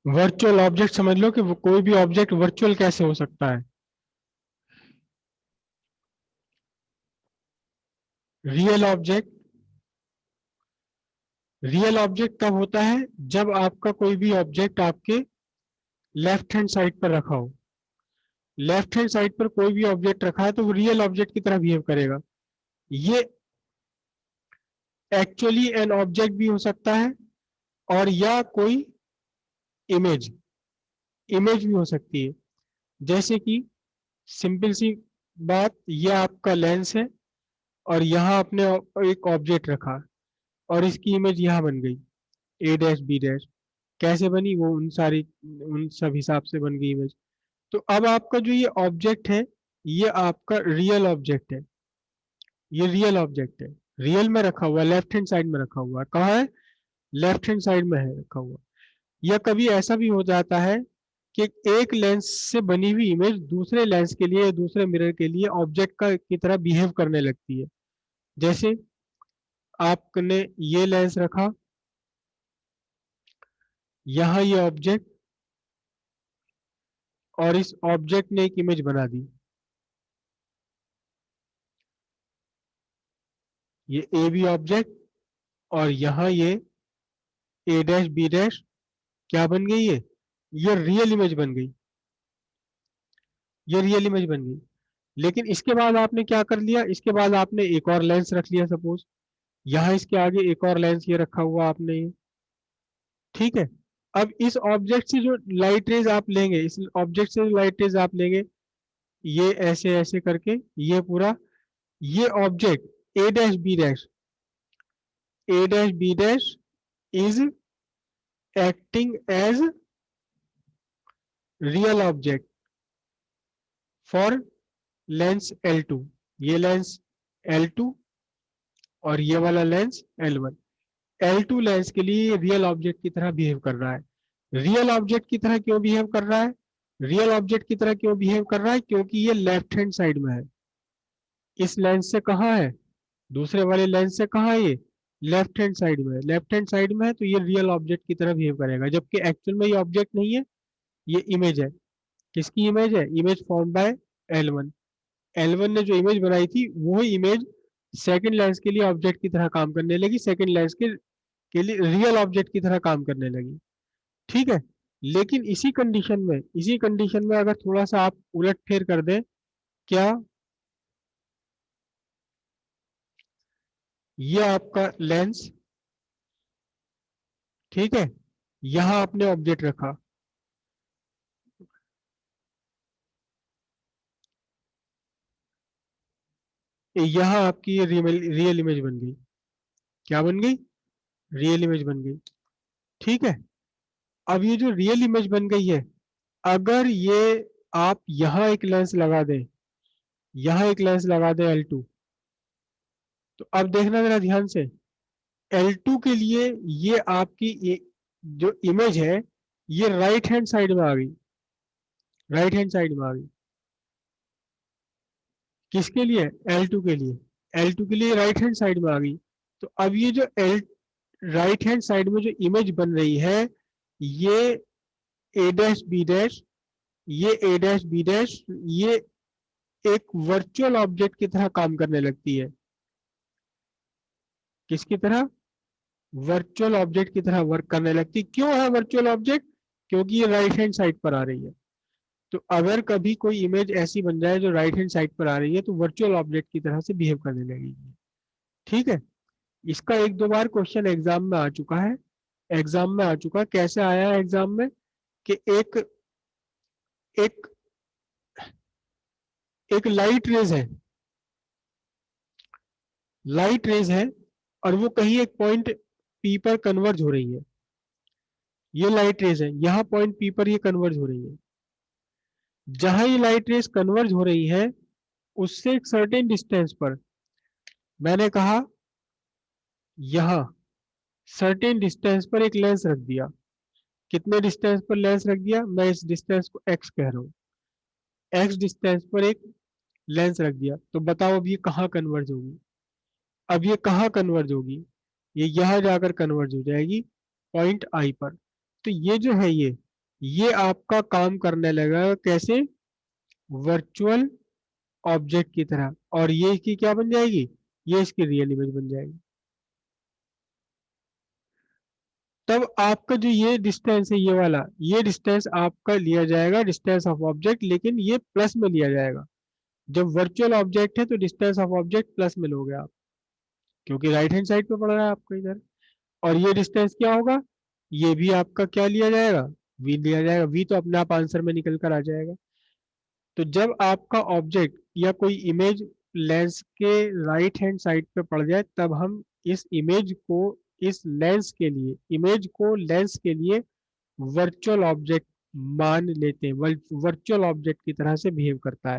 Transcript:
Virtual object समझ लो कि वो कोई भी ऑब्जेक्ट वर्चुअल कैसे हो सकता है। रियल ऑब्जेक्ट, रियल ऑब्जेक्ट कब होता है? जब आपका कोई भी ऑब्जेक्ट आपके लेफ्ट हैंड साइड पर रखा हो। लेफ्ट हैंड साइड पर कोई भी ऑब्जेक्ट रखा है तो वो रियल ऑब्जेक्ट की तरह बिहेव करेगा। ये एक्चुअली एन ऑब्जेक्ट भी हो सकता है, और या कोई इमेज, इमेज भी हो सकती है। जैसे कि सिंपल सी बात, ये आपका लेंस है और यहाँ आपने एक ऑब्जेक्ट रखा और इसकी इमेज यहाँ बन गई, ए डैश बी डैश। कैसे बनी? वो उन सब हिसाब से बन गई इमेज। तो अब आपका जो ये ऑब्जेक्ट है, ये आपका रियल ऑब्जेक्ट है। ये रियल ऑब्जेक्ट है, रियल में रखा हुआ है, लेफ्ट हैंड साइड में रखा हुआ है। कहाँ है? लेफ्ट हैंड साइड में है रखा हुआ। या कभी ऐसा भी हो जाता है कि एक लेंस से बनी हुई इमेज दूसरे लेंस के लिए, दूसरे मिरर के लिए ऑब्जेक्ट का की तरह बिहेव करने लगती है। जैसे आपने ये लेंस रखा, यहाँ ये ऑब्जेक्ट, और इस ऑब्जेक्ट ने एक इमेज बना दी। ये ए बी ऑब्जेक्ट, और यहाँ ये ए डैश बी डैश क्या बन गई? ये रियल इमेज बन गई। ये रियल इमेज बन गई। लेकिन इसके बाद आपने क्या कर लिया? इसके बाद आपने एक और लेंस रख लिया सपोज, यहाँ इसके आगे एक और लेंस ये रखा हुआ आपने ये। ठीक है। अब इस ऑब्जेक्ट से जो लाइट रेज आप लेंगे, इस ऑब्जेक्ट से जो लाइट रेज आप लेंगे, ये ऐसे ऐसे करके ये पूरा, ये object A dash B dash is acting as real object for lens L2। ये लेंस L2 और ये वाला लेंस L1। L2 लेंस के लिए रियल ऑब्जेक्ट की तरह बिहेव कर रहा है। रियल ऑब्जेक्ट की तरह क्यों बिहेव कर रहा है? रियल ऑब्जेक्ट की तरह क्यों बिहेव कर रहा है? क्योंकि ये लेफ्ट हैंड साइड में है। इस लेंस से कहाँ है? दूसरे वाले लेंस से कहाँ है ये? लेफ्ट हैंड साइड में है। लेफ्ट हैंड साइड में है तो ये रियल ऑब्जेक्ट की तरह बिहेव करेगा, जबकि एक्चुअल में ये ऑब्जेक्ट नहीं है, ये इमेज है। किसकी इमेज है? Image form by L1। L1 ने जो इमेज बनाई थी वो इमेज सेकंड लेंस के लिए ऑब्जेक्ट की तरह काम करने लगी, सेकंड लेंस के लिए रियल ऑब्जेक्ट की तरह काम करने लगी। ठीक है। लेकिन इसी कंडीशन में अगर थोड़ा सा आप उलट फेर कर दें, क्या? ये आपका लेंस, ठीक है, यहां आपने ऑब्जेक्ट रखा, यहां आपकी ये रियल इमेज बन गई। क्या बन गई? रियल इमेज बन गई। ठीक है। अब ये जो रियल इमेज बन गई है, अगर ये आप यहां एक लेंस लगा दें, यहां एक लेंस लगा दें L2, तो अब देखना जरा ध्यान से, L2 के लिए ये आपकी जो इमेज है, ये राइट हैंड साइड में आ गई, राइट हैंड साइड में आ गई। किसके लिए? L2 के लिए। L2 के लिए राइट हैंड साइड में आ गई। तो अब ये जो राइट हैंड साइड में जो इमेज बन रही है, ये ए डैश बी डैश, ये ए डैश बी डैश, ये एक वर्चुअल ऑब्जेक्ट की तरह काम करने लगती है। किसकी तरह? वर्चुअल ऑब्जेक्ट की तरह वर्क करने लगती। क्यों है वर्चुअल ऑब्जेक्ट? क्योंकि ये राइट हैंड साइड पर आ रही है। तो अगर कभी कोई इमेज ऐसी बन जाए जो राइट हैंड साइड पर आ रही है, तो वर्चुअल ऑब्जेक्ट की तरह से बिहेव करने लगेगी। ठीक है। इसका एक दो बार क्वेश्चन एग्जाम में आ चुका है। एग्जाम में आ चुका है। कैसे आया है एग्जाम में? कि एक एक एक लाइट रेज है, लाइट रेज है, और वो कहीं एक पॉइंट पी पर कन्वर्ज हो रही है। ये लाइट रेज है, यहाँ पॉइंट पी पर ये कन्वर्ज हो रही है। जहां ये लाइट रेज कन्वर्ज हो रही है, उससे एक सर्टेन डिस्टेंस पर, मैंने कहा यहां सर्टेन डिस्टेंस पर एक लेंस रख दिया। कितने डिस्टेंस पर लेंस रख दिया? मैं इस डिस्टेंस को x कह रहा हूं। x डिस्टेंस पर एक लेंस रख दिया। तो बताओ अब ये कहाँ कन्वर्ज होगी? अब ये कहाँ कन्वर्ज होगी? ये यहां जाकर कन्वर्ज हो जाएगी, पॉइंट आई पर। तो ये जो है, ये आपका काम करने लगा कैसे, वर्चुअल ऑब्जेक्ट की तरह, और ये इसकी क्या बन जाएगी, ये इसकी रियल इमेज बन जाएगी। तब आपका जो ये डिस्टेंस है, ये वाला, ये डिस्टेंस आपका लिया जाएगा डिस्टेंस ऑफ ऑब्जेक्ट, लेकिन ये प्लस में लिया जाएगा। जब वर्चुअल ऑब्जेक्ट है तो डिस्टेंस ऑफ ऑब्जेक्ट प्लस में लोगे आप, क्योंकि राइट हैंड साइड पे पड़ रहा है आपका इधर। और ये डिस्टेंस क्या होगा, ये भी आपका क्या लिया जाएगा, v लिया जाएगा। v तो अपने आप आंसर में निकल कर आ जाएगा। तो जब आपका ऑब्जेक्ट या कोई इमेज लेंस के राइट हैंड साइड पे पड़ जाए, तब हम इस इमेज को, इस लेंस के लिए, इमेज को लेंस के लिए वर्चुअल ऑब्जेक्ट मान लेते हैं, वर्चुअल ऑब्जेक्ट की तरह से बिहेव करता है।